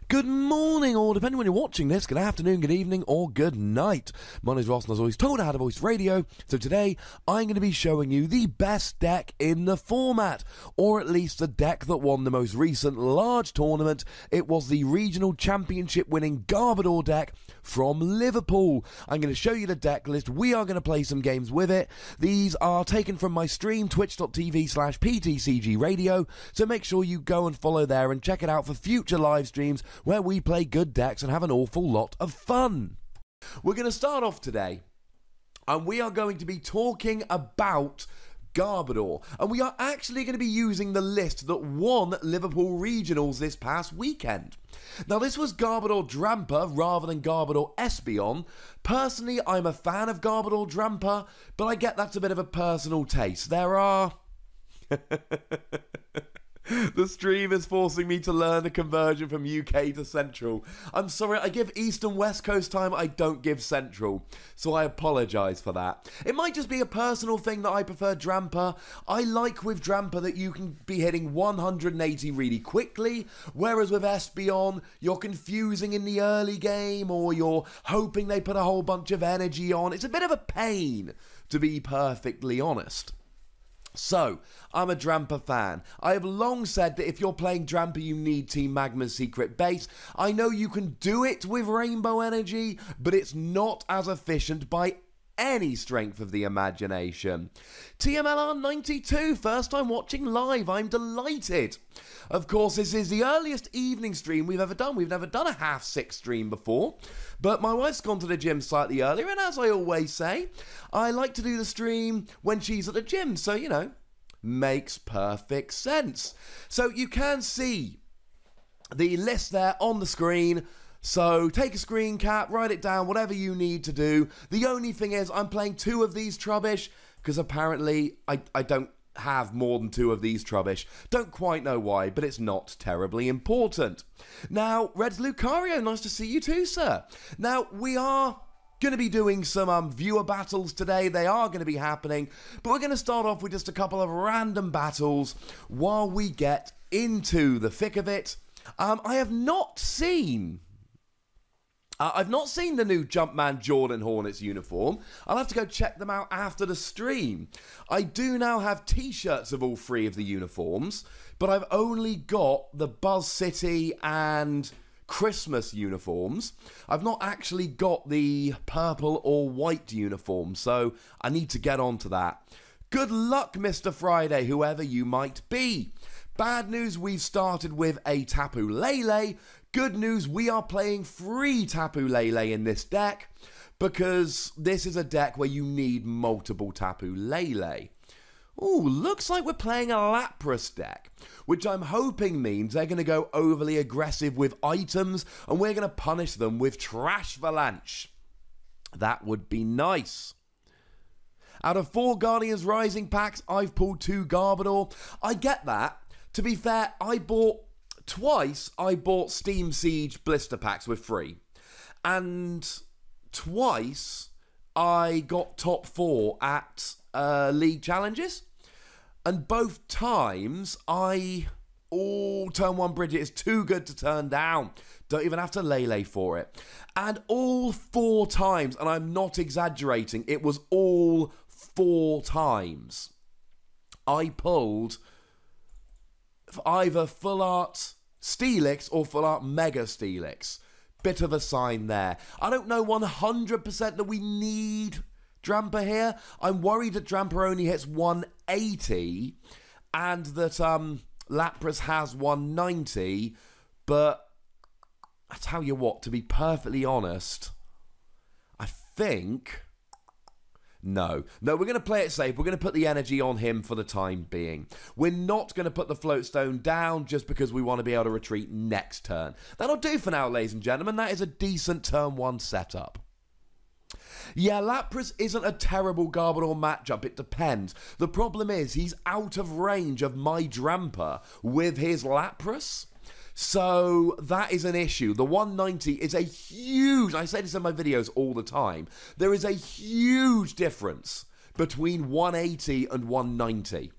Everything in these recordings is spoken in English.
Good morning, or depending when you're watching this, good afternoon, good evening, or good night. My name's Ross, and as always told, I had a voice radio. So today, I'm going to be showing you the best deck in the format, or at least the deck that won the most recent large tournament. It was the regional championship winning Garbodor deck from Liverpool. I'm going to show you the deck list. We are going to play some games with it. These are taken from my stream, twitch.tv/PTCGRadio. So make sure you go and follow there and check it out for future live streams where we play good decks and have an awful lot of fun. We're going to start off today, and we are going to be talking about Garbodor, and we are actually going to be using the list that won Liverpool Regionals this past weekend. Now, this was Garbodor Drampa rather than Garbodor Espeon. Personally, I'm a fan of Garbodor Drampa, but I get that's a bit of a personal taste. There are... The stream is forcing me to learn the conversion from UK to Central. I'm sorry, I give East and West Coast time, I don't give Central. So I apologise for that. It might just be a personal thing that I prefer Drampa. I like with Drampa that you can be hitting 180 really quickly, whereas with Espeon, you're confusing in the early game, or you're hoping they put a whole bunch of energy on. It's a bit of a pain, to be perfectly honest. So, I'm a Drampa fan. I have long said that if you're playing Drampa, you need Team Magma's Secret Base. I know you can do it with Rainbow Energy, but it's not as efficient by any strength of the imagination. TMLR92, first time watching live, I'm delighted. Of course, this is the earliest evening stream we've ever done. We've never done a 6:30 stream before, but my wife's gone to the gym slightly earlier, and as I always say, I like to do the stream when she's at the gym, so, you know, makes perfect sense. So you can see the list there on the screen. So take a screen cap, write it down, whatever you need to do. The only thing is I'm playing 2 of these Trubbish because apparently I don't have more than 2 of these Trubbish. Don't quite know why, but it's not terribly important. Now, Reds Lucario, nice to see you too, sir. Now, we are going to be doing some viewer battles today. They are going to be happening, but we're going to start off with just a couple of random battles while we get into the thick of it. I've not seen the new Jumpman Jordan Hornets uniform. I'll have to go check them out after the stream. I do now have t-shirts of all 3 of the uniforms, but I've only got the Buzz City and Christmas uniforms. I've not actually got the purple or white uniform, so I need to get onto that. Good luck, Mr. Friday, whoever you might be. Bad news, we've started with a Tapu Lele. Good news, we are playing free Tapu Lele in this deck, because this is a deck where you need multiple Tapu Lele. Ooh, looks like we're playing a Lapras deck, which I'm hoping means they're going to go overly aggressive with items, and we're going to punish them with Trash Avalanche. That would be nice. Out of 4 Guardians Rising packs, I've pulled 2 Garbodor. I get that. To be fair, I bought Steam Siege blister packs with 3. And twice I got top 4 at league challenges. And both times turn 1 Bridget is too good to turn down. Don't even have to Lele for it. And all 4 times, and I'm not exaggerating, it was all 4 times, I pulled either Full Art Steelix or Full Art Mega Steelix. Bit of a sign there. I don't know 100% that we need Drampa here. I'm worried that Drampa only hits 180 and that Lapras has 190, but I tell you what, to be perfectly honest, I think... No, we're going to play it safe. We're going to put the energy on him for the time being. We're not going to put the float stone down just because we want to be able to retreat next turn. That'll do for now, ladies and gentlemen. That is a decent turn 1 setup. Yeah, Lapras isn't a terrible Garbodor matchup, it depends. The problem is he's out of range of my Drampa with his Lapras. So that is an issue. The 190 is a huge, I say this in my videos all the time, there is a huge difference between 180 and 190.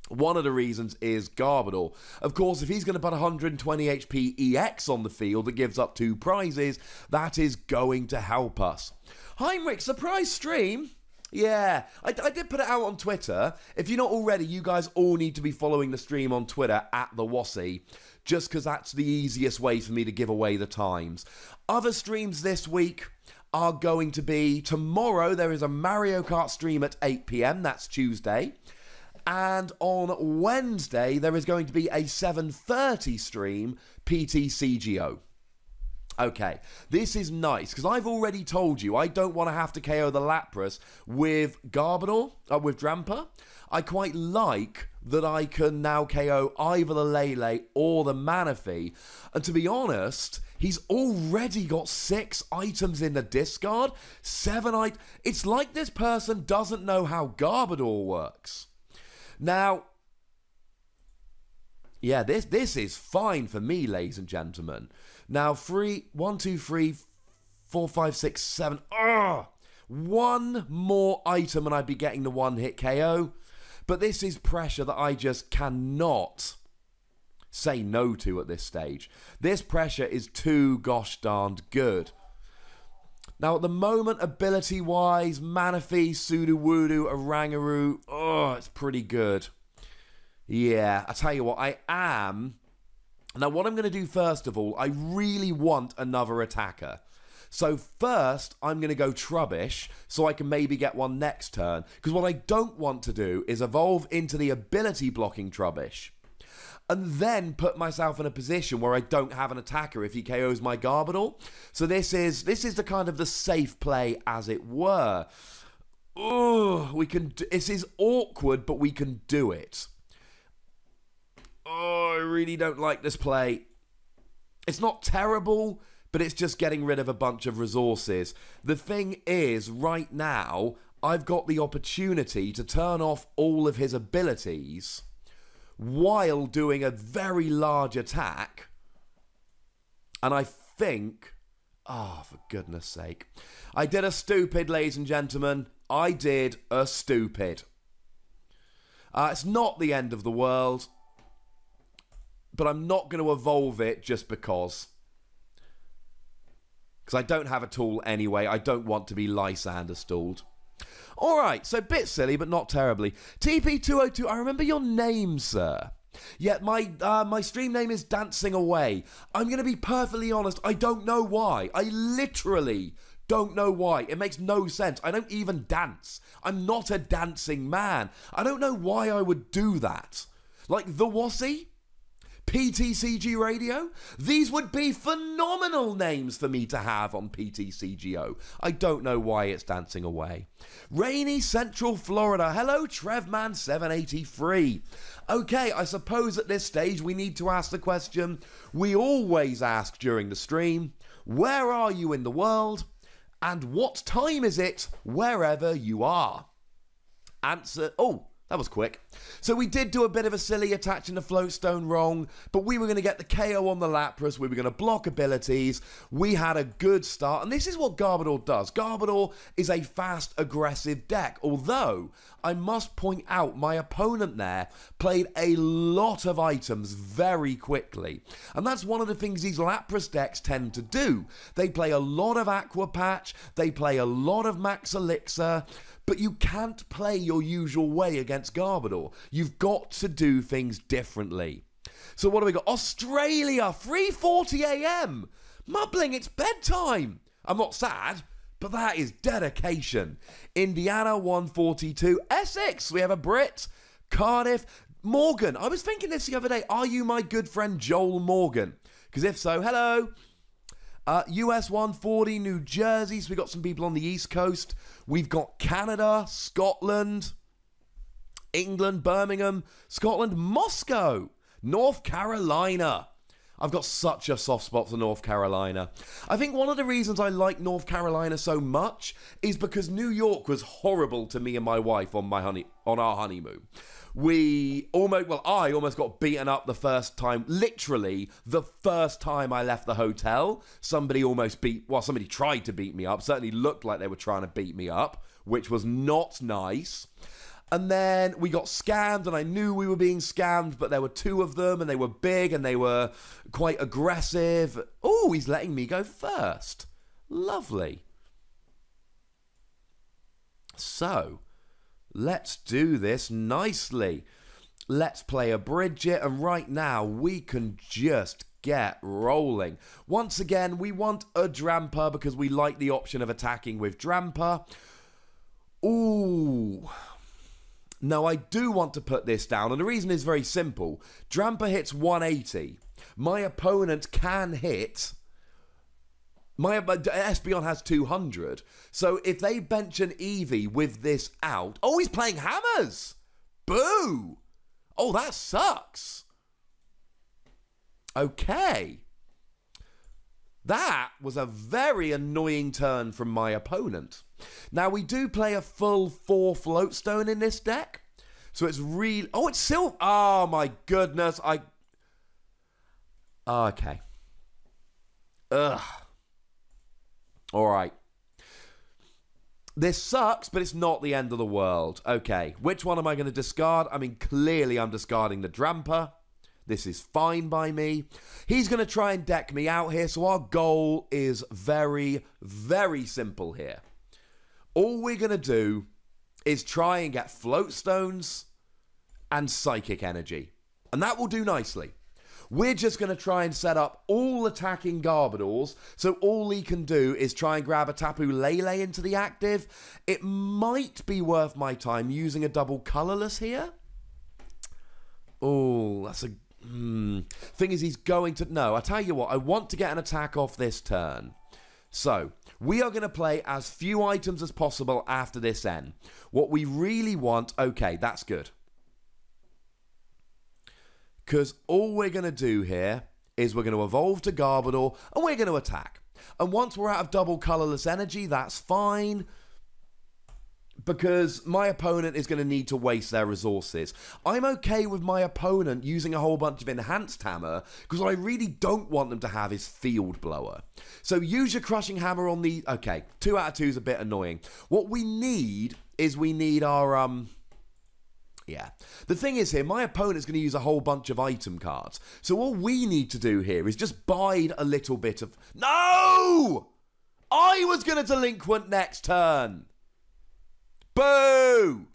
One of the reasons is Garbodor. Of course, if he's going to put 120 HP EX on the field that gives up 2 prizes, that is going to help us. Heinrich, surprise stream? Yeah, I did put it out on Twitter. If you're not already, you guys all need to be following the stream on Twitter @TheWassy, just because that's the easiest way for me to give away the times. Other streams this week are going to be tomorrow. There is a Mario Kart stream at 8 PM. That's Tuesday. And on Wednesday, there is going to be a 7:30 stream, PTCGO. Okay, this is nice, because I've already told you I don't want to have to KO the Lapras with Garbodor, with Drampa. I quite like that I can now KO either the Lele or the Manaphy. And to be honest, he's already got 6 items in the discard. 7 items. It's like this person doesn't know how Garbodor works. Now, yeah, this is fine for me, ladies and gentlemen. Now, 1, 2, 3, 4, 5, 6, 7. One more item and I'd be getting the 1-hit KO. But this is pressure that I just cannot say no to at this stage. This pressure is too gosh darned good. Now, at the moment, ability-wise, Manaphy, Sudowoodo, Oranguru, it's pretty good. Yeah, I tell you what, I am... Now, what I'm going to do first of all, I really want another attacker. So first, I'm going to go Trubbish, so I can maybe get one next turn. Because what I don't want to do is evolve into the ability-blocking Trubbish, and then put myself in a position where I don't have an attacker if he KOs my Garbodor. So this is the kind of the safe play, as it were. This is awkward, but we can do it. I really don't like this play. It's not terrible, but it's just getting rid of a bunch of resources. The thing is, right now, I've got the opportunity to turn off all of his abilities while doing a very large attack. And I think... for goodness sake. I did a stupid, ladies and gentlemen. I did a stupid. It's not the end of the world, but I'm not going to evolve it just because. Because I don't have a tool anyway. I don't want to be Lysander stalled. Alright, so bit silly, but not terribly. TP202, I remember your name, sir. Yeah, my stream name is Dancing Away. I'm going to be perfectly honest, I don't know why. I literally don't know why. It makes no sense. I don't even dance. I'm not a dancing man. I don't know why I would do that. Like The Wassy? PTCGRadio? These would be phenomenal names for me to have on PTCGO. I don't know why it's Dancing Away. Rainy Central Florida. Hello, Trevman783. Okay, I suppose at this stage we need to ask the question we always ask during the stream. Where are you in the world? And what time is it wherever you are? Answer... that was quick. So we did do a bit of a silly attaching the Floatstone wrong, but we were going to get the KO on the Lapras, we were going to block abilities, we had a good start, and this is what Garbodor does. Garbodor is a fast, aggressive deck, although I must point out my opponent there played a lot of items very quickly, and that's one of the things these Lapras decks tend to do. They play a lot of Aqua Patch, they play a lot of Max Elixir, but you can't play your usual way against Garbodor. You've got to do things differently. So what do we got? Australia, 3:40 AM. Mumbling, it's bedtime. I'm not sad, but that is dedication. Indiana, 142. Essex, we have a Brit. Cardiff, Morgan. I was thinking this the other day. Are you my good friend Joel Morgan? Because if so, hello. US 140, New Jersey, so we got some people on the East Coast. We've got Canada, Scotland, England, Birmingham, Scotland, Moscow, North Carolina. I've got such a soft spot for North Carolina. I think one of the reasons I like North Carolina so much is because New York was horrible to me and my wife on our honeymoon. I almost got beaten up the first time, literally the first time I left the hotel. Somebody tried to beat me up, certainly looked like they were trying to beat me up, which was not nice. And then we got scammed, and I knew we were being scammed, but there were two of them, and they were big, and they were quite aggressive. Oh, he's letting me go first. Lovely. So, let's do this nicely. Let's play a Bridget, and right now we can just get rolling. Once again, we want a Drampa because we like the option of attacking with Drampa. Ooh. No, I do want to put this down, and the reason is very simple. Drampa hits 180. My opponent can hit... My Espeon has 200. So if they bench an Eevee with this out... Oh, he's playing hammers! Boo! Oh, that sucks. Okay. That was a very annoying turn from my opponent. Now, we do play a full 4 Floatstone in this deck. So it's really... Oh, it's still... Oh, my goodness. Okay. Ugh. All right. This sucks, but it's not the end of the world. Okay. Which one am I going to discard? I mean, clearly I'm discarding the Drampa. This is fine by me. He's going to try and deck me out here, so our goal is very, very simple here. All we're going to do is try and get Floatstones and Psychic Energy. And that will do nicely. We're just going to try and set up all attacking Garbodors, so all he can do is try and grab a Tapu Lele into the active. It might be worth my time using a double Colorless here. Oh, that's a... Thing is, he's going to... No, I tell you what, I want to get an attack off this turn. So, we are going to play as few items as possible after this end. What we really want... Okay, that's good. Because all we're going to do here is we're going to evolve to Garbodor and we're going to attack. And once we're out of double Colorless Energy, that's fine. Because my opponent is going to need to waste their resources. I'm okay with my opponent using a whole bunch of Enhanced Hammer, because what I really don't want them to have is Field Blower. So use your Crushing Hammer on the... Okay, 2 out of 2 is a bit annoying. What we need is we need our... Yeah. The thing is here, my opponent's going to use a whole bunch of item cards. So all we need to do here is just bide a little bit of... No! I was going to Delinquent next turn. Boo!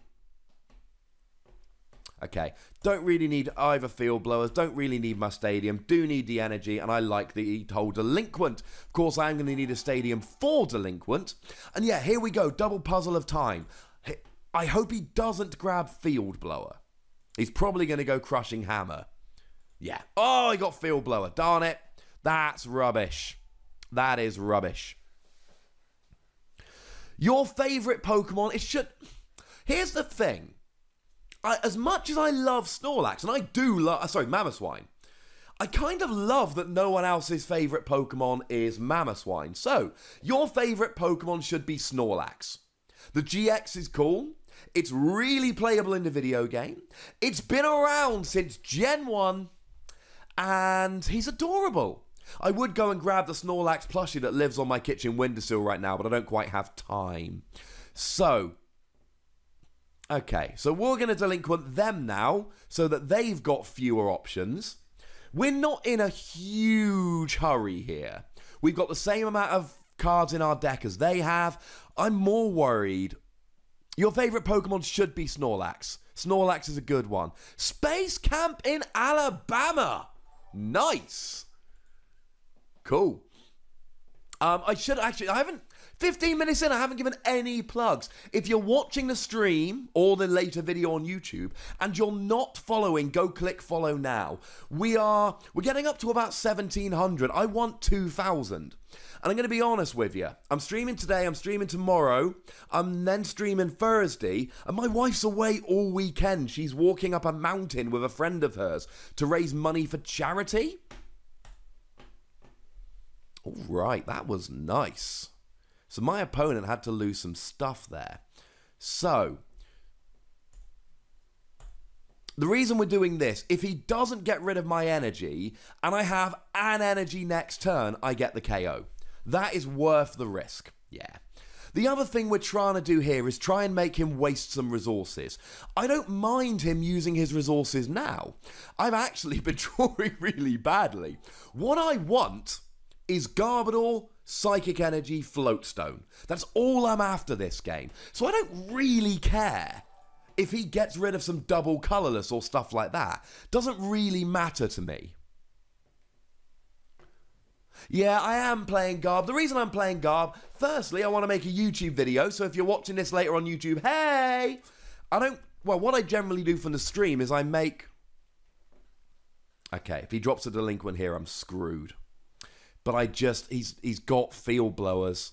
Okay, don't really need either Field Blowers, don't really need my Stadium, do need the energy, and I like the whole Delinquent. Of course, I'm going to need a Stadium for Delinquent. And yeah, here we go, double puzzle of time. I hope he doesn't grab Field Blower. He's probably going to go Crushing Hammer. Yeah. Oh, he got Field Blower. Darn it. That's rubbish. That is rubbish. Your favourite Pokemon, it should... Here's the thing. As much as I love Snorlax, and I do love... Sorry, Mamoswine. I kind of love that no one else's favourite Pokemon is Mamoswine. So, your favourite Pokemon should be Snorlax. The GX is cool. It's really playable in the video game. It's been around since Gen 1. And he's adorable. I would go and grab the Snorlax plushie that lives on my kitchen windowsill right now, but I don't quite have time. So, okay, so we're going to Delinquent them now, so that they've got fewer options. We're not in a huge hurry here. We've got the same amount of cards in our deck as they have. I'm more worried. Your favourite Pokemon should be Snorlax. Snorlax is a good one. Space Camp in Alabama. Nice. Cool. I should actually... I haven't... 15 minutes in, I haven't given any plugs. If you're watching the stream or the later video on YouTube and you're not following, go click follow now. We're getting up to about 1,700. I want 2,000. And I'm going to be honest with you. I'm streaming today, I'm streaming tomorrow, I'm then streaming Thursday, and my wife's away all weekend. She's walking up a mountain with a friend of hers to raise money for charity. All right, that was nice. So my opponent had to lose some stuff there. So, the reason we're doing this, if he doesn't get rid of my energy, and I have an energy next turn, I get the KO. That is worth the risk. Yeah. The other thing we're trying to do here is try and make him waste some resources. I don't mind him using his resources now. I've actually been drawing really badly. What I want is Garbodor, Psychic Energy, Floatstone. That's all I'm after this game. So I don't really care if he gets rid of some double colourless or stuff like that. Doesn't really matter to me. Yeah, I am playing Garb. The reason I'm playing Garb, firstly, I want to make a YouTube video, so if you're watching this later on YouTube, hey! What I generally do from the stream is I make... Okay, if he drops a delinquent here, I'm screwed. But he's got field blowers.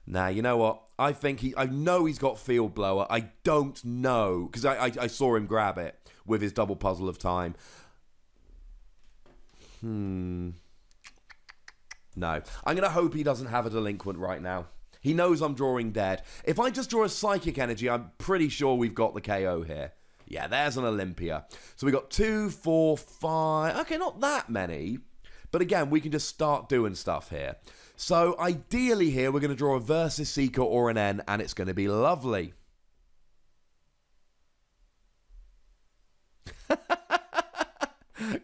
Now, you know what? I know he's got field blower. I don't know, because I saw him grab it with his double puzzle of time. No. I'm going to hope he doesn't have a delinquent right now. He knows I'm drawing dead. If I just draw a Psychic Energy, I'm pretty sure we've got the KO here. Yeah, there's an Olympia. So we got 2, 4, 5. Okay, not that many. But again, we can just start doing stuff here. So ideally here, we're going to draw a Versus Seeker or an N, and it's going to be lovely.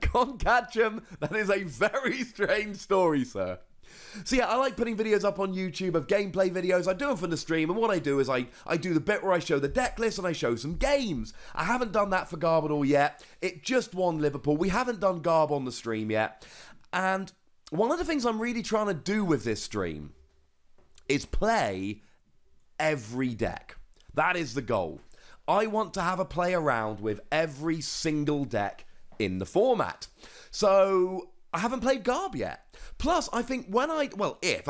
Can't catch him. That is a very strange story, sir. So yeah, I like putting videos up on YouTube of gameplay videos. I do them from the stream, and what I do is I do the bit where I show the deck list and I show some games. I haven't done that for Garbodor yet. It just won Liverpool. We haven't done Garb on the stream yet. And one of the things I'm really trying to do with this stream is play every deck. That is the goal. I want to have a play around with every single deck in the format. So I haven't played Garb yet. Plus, I think I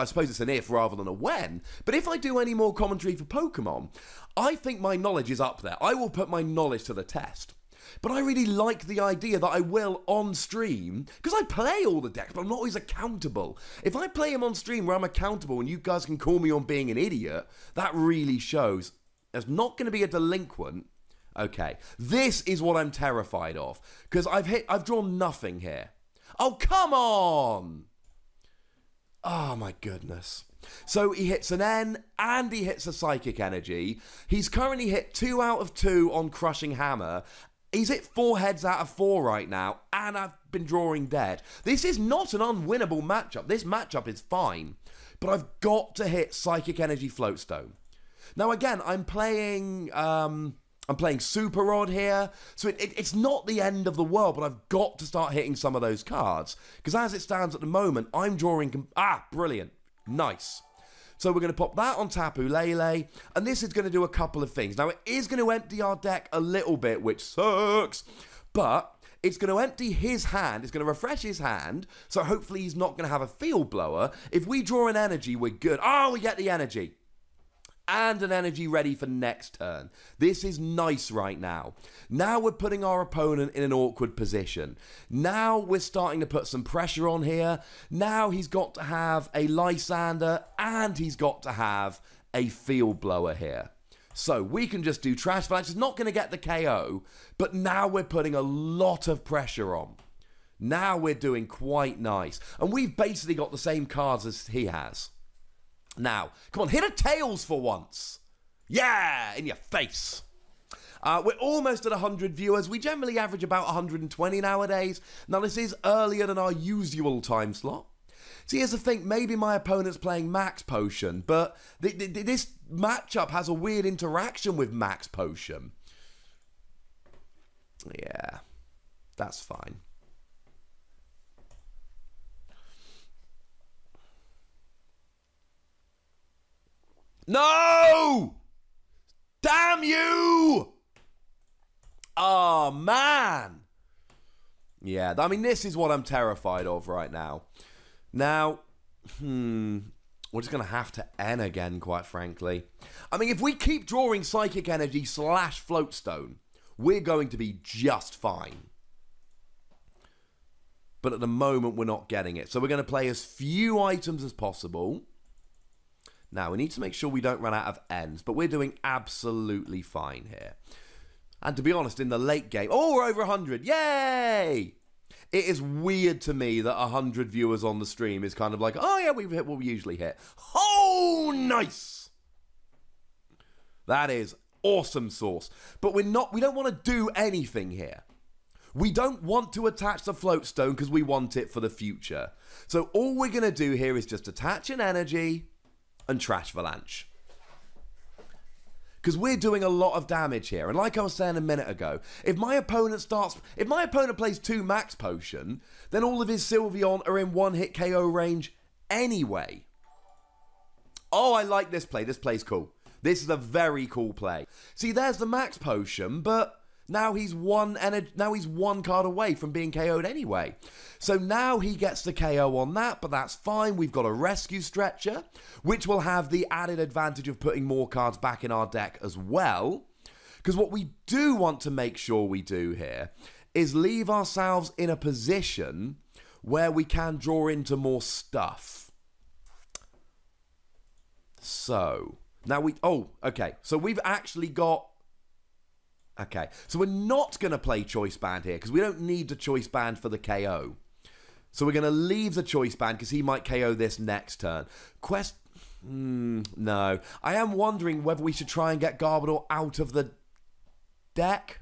suppose it's an if rather than a when, but if I do any more commentary for Pokemon, I think my knowledge is up there. I will put my knowledge to the test. But I really like the idea that I will on stream, because I play all the decks, but I'm not always accountable. If I play them on stream where I'm accountable and you guys can call me on being an idiot, that really shows. There's not going to be a delinquent. Okay, this is what I'm terrified of, because I've drawn nothing here. Oh, come on! Oh, my goodness. So he hits an N and he hits a Psychic Energy. He's currently hit 2 out of 2 on Crushing Hammer. He's hit 4 heads out of 4 right now, and I've been drawing dead. This is not an unwinnable matchup. This matchup is fine, but I've got to hit Psychic Energy Floatstone. Now, again, I'm playing Super Rod here, so it's not the end of the world, but I've got to start hitting some of those cards, because as it stands at the moment, I'm drawing... brilliant. Nice. So we're going to pop that on Tapu Lele, and this is going to do a couple of things. Now, it is going to empty our deck a little bit, which sucks, but it's going to empty his hand. It's going to refresh his hand, so hopefully he's not going to have a field blower. If we draw an energy, we're good. Oh, we get the energy. And an energy ready for next turn. This is nice right now. Now we're putting our opponent in an awkward position. Now we're starting to put some pressure on here. Now he's got to have a Lysander and he's got to have a field blower here. So we can just do Trash Flash. It's not going to get the KO, but now we're putting a lot of pressure on. Now we're doing quite nice. And we've basically got the same cards as he has. Now, come on, hit a Tails for once. Yeah, in your face. We're almost at 100 viewers. We generally average about 120 nowadays. Now, this is earlier than our usual time slot. See, here's the thing. Maybe my opponent's playing Max Potion, but this matchup has a weird interaction with Max Potion. Yeah, that's fine. No! Damn you! Oh, man. Yeah, I mean, this is what I'm terrified of right now. Now, we're just going to have to N again, quite frankly. I mean, if we keep drawing Psychic Energy / Floatstone, we're going to be just fine. But at the moment, we're not getting it. So we're going to play as few items as possible. Now, we need to make sure we don't run out of ends, but we're doing absolutely fine here. And to be honest, in the late game... Oh, we're over 100. Yay! It is weird to me that 100 viewers on the stream is kind of like, oh, yeah, we've hit what we usually hit. Oh, nice. That is awesome sauce. But we don't want to do anything here. We don't want to attach the float stone because we want it for the future. So all we're going to do here is just attach an energy and trash avalanche. Because we're doing a lot of damage here. And like I was saying a minute ago, if my opponent plays 2 max potion, then all of his Sylveon are in 1-hit KO range anyway. Oh, I like this play. This play's cool. This is a very cool play. See, there's the max potion, but now he's one card away from being KO'd anyway. So now he gets the KO on that, but that's fine. We've got a rescue stretcher, which will have the added advantage of putting more cards back in our deck as well. Because what we do want to make sure we do here is leave ourselves in a position where we can draw into more stuff. So, now okay. So we've actually got... Okay, so we're not going to play Choice Band here because we don't need the Choice Band for the KO. So we're going to leave the Choice Band because he might KO this next turn. No. I am wondering whether we should try and get Garbodor out of the deck.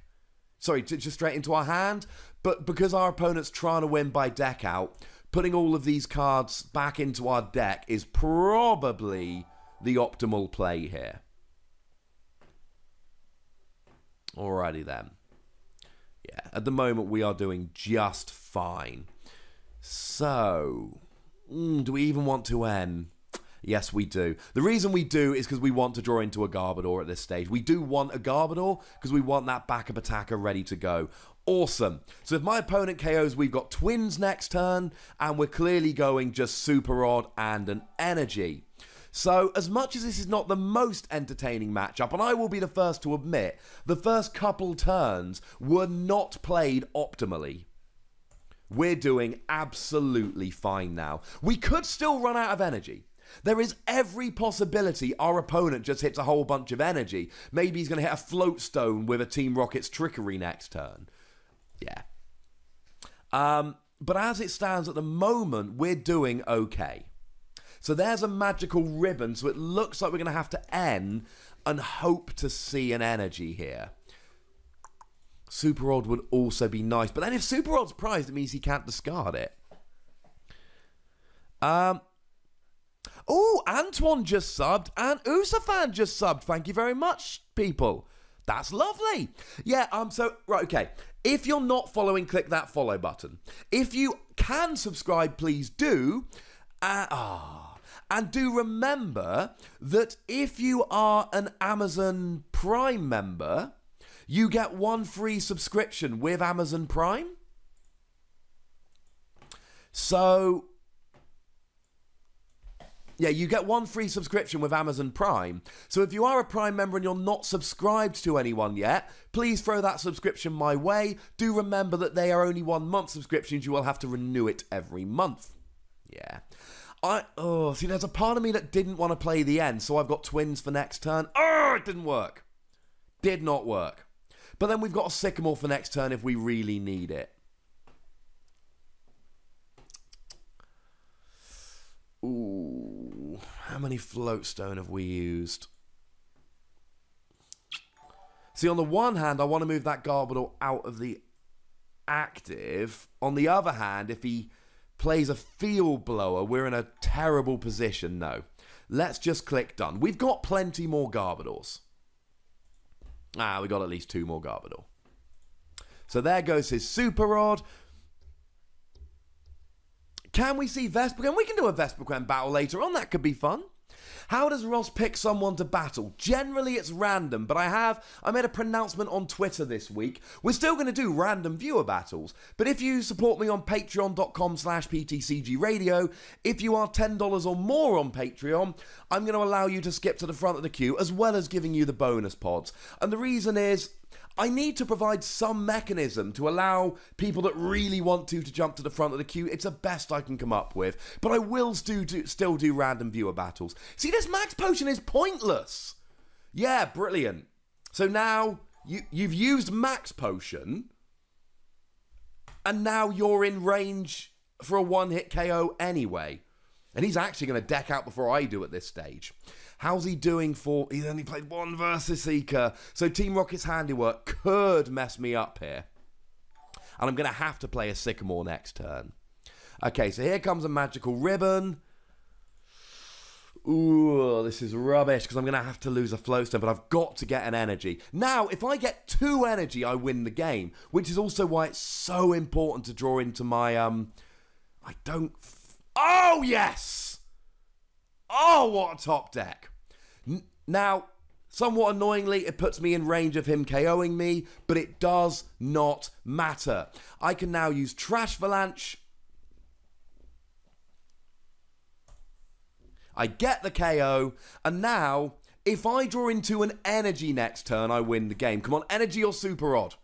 Sorry, just straight into our hand. But because our opponent's trying to win by deck out, putting all of these cards back into our deck is probably the optimal play here. Alrighty then. Yeah, at the moment we are doing just fine. So, do we even want to end? Yes, we do. The reason we do is because we want to draw into a Garbodor at this stage. We do want a Garbodor because we want that backup attacker ready to go. Awesome. So if my opponent KOs, we've got Twins next turn, and we're clearly going just Super Rod and an Energy. So, as much as this is not the most entertaining matchup, and I will be the first to admit, the first couple turns were not played optimally. We're doing absolutely fine now. We could still run out of energy. There is every possibility our opponent just hits a whole bunch of energy. Maybe he's going to hit a float stone with a Team Rocket's Trickery next turn. Yeah. But as it stands at the moment, we're doing okay. So there's a magical ribbon, so it looks like we're going to have to end and hope to see an energy here. Super Rod would also be nice, but then if Super Rod's prized, it means he can't discard it. Oh, Antoine just subbed, and Usafan just subbed. Thank you very much, people. That's lovely. Yeah, right, okay. If you're not following, click that follow button. If you can subscribe, please do. And do remember that if you are an Amazon Prime member, you get 1 free subscription with Amazon Prime. So, yeah, you get 1 free subscription with Amazon Prime. So if you are a Prime member and you're not subscribed to anyone yet, please throw that subscription my way. Do remember that they are only 1-month subscriptions. You will have to renew it every month. Yeah. See, there's a part of me that didn't want to play the end, so I've got Twins for next turn. It didn't work. Did not work. But then we've got a Sycamore for next turn if we really need it. Ooh, how many Float Stone have we used? See, on the one hand, I want to move that Garbodor out of the active. On the other hand, if he plays a Field Blower, we're in a terrible position. No. Let's just click done. We've got plenty more Garbodors. We got at least 2 more Garbodor. So there goes his Super Rod. Can we see Vespiquen? We can do a Vespiquen battle later on. That could be fun. How does Ross pick someone to battle? Generally, it's random, but I made a pronouncement on Twitter this week. We're still going to do random viewer battles, but if you support me on patreon.com/PTCGRadio, if you are $10 or more on Patreon, I'm going to allow you to skip to the front of the queue, as well as giving you the bonus pods. And the reason is, I need to provide some mechanism to allow people that really want to jump to the front of the queue. It's the best I can come up with. But I will still do random viewer battles. See, this max potion is pointless. Yeah, brilliant. So now you've used max potion, and now you're in range for a 1-hit KO anyway. And he's actually going to deck out before I do at this stage. How's he doing for... He's only played one Versus Seeker. So Team Rocket's handiwork could mess me up here. And I'm going to have to play a Sycamore next turn. Okay, so here comes a Magical Ribbon. Ooh, this is rubbish because I'm going to have to lose a Flowstone, but I've got to get an energy. Now, if I get 2 energy, I win the game, which is also why it's so important to draw into my... Oh, yes! Oh, what a top deck. Now, somewhat annoyingly, it puts me in range of him KOing me, but it does not matter. I can now use Trash Avalanche. I get the KO, and now, if I draw into an energy next turn, I win the game. Come on, energy or Super Odd?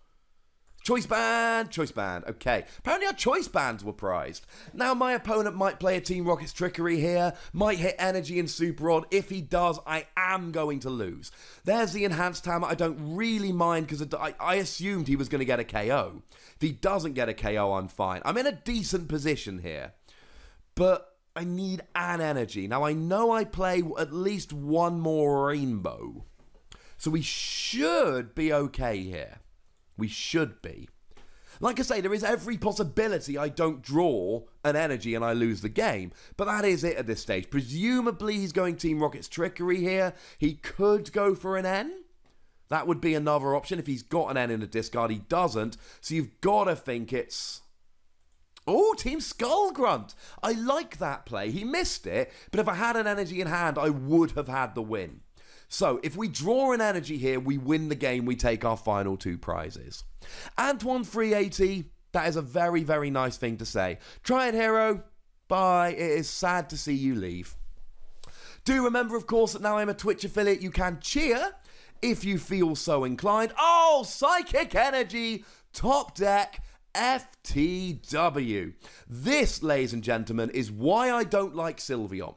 Choice band, choice band. Okay, apparently our choice bands were prized. Now my opponent might play a Team Rocket's Trickery here, might hit energy and Super Odd. If he does, I am going to lose. There's the Enhanced Hammer. I don't really mind because I assumed he was going to get a KO. If he doesn't get a KO, I'm fine. I'm in a decent position here, but I need an energy. Now I know I play at least one more Rainbow, so we should be okay here. We should be. Like I say, there is every possibility I don't draw an energy and I lose the game. But that is it at this stage. Presumably he's going Team Rocket's Trickery here. He could go for an N. That would be another option. If he's got an N in the discard, he doesn't. So you've got to think it's... Oh, Team Skullgrunt. I like that play. He missed it. But if I had an energy in hand, I would have had the win. So, if we draw an energy here, we win the game, we take our final 2 prizes. Antoine 380, that is a very, very nice thing to say. Try it, hero. Bye. It is sad to see you leave. Do remember, of course, that now I'm a Twitch affiliate. You can cheer if you feel so inclined. Oh, Psychic Energy, top deck, FTW. This, ladies and gentlemen, is why I don't like Sylveon.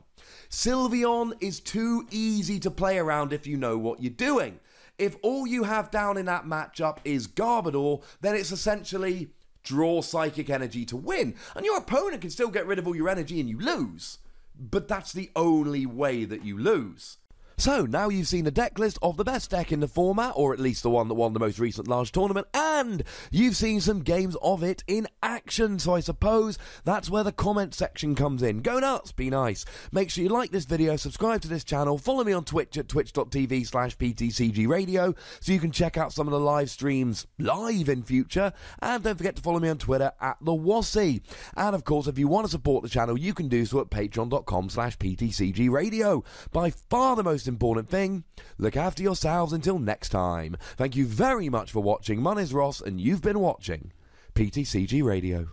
Sylveon is too easy to play around if you know what you're doing. If all you have down in that matchup is Garbodor, then it's essentially draw Psychic Energy to win. And your opponent can still get rid of all your energy and you lose. But that's the only way that you lose. So, now you've seen a deck list of the best deck in the format, or at least the one that won the most recent large tournament, and you've seen some games of it in action, so I suppose that's where the comment section comes in. Go nuts, be nice. Make sure you like this video, subscribe to this channel, follow me on Twitch at twitch.tv/PTCGRadio, so you can check out some of the live streams live in future, and don't forget to follow me on Twitter at TheWassy. And of course, if you want to support the channel, you can do so at patreon.com/PTCGRadio. By far the most important thing, look after yourselves until next time. Thank you very much for watching. My name is Ross, and you've been watching PTCG Radio.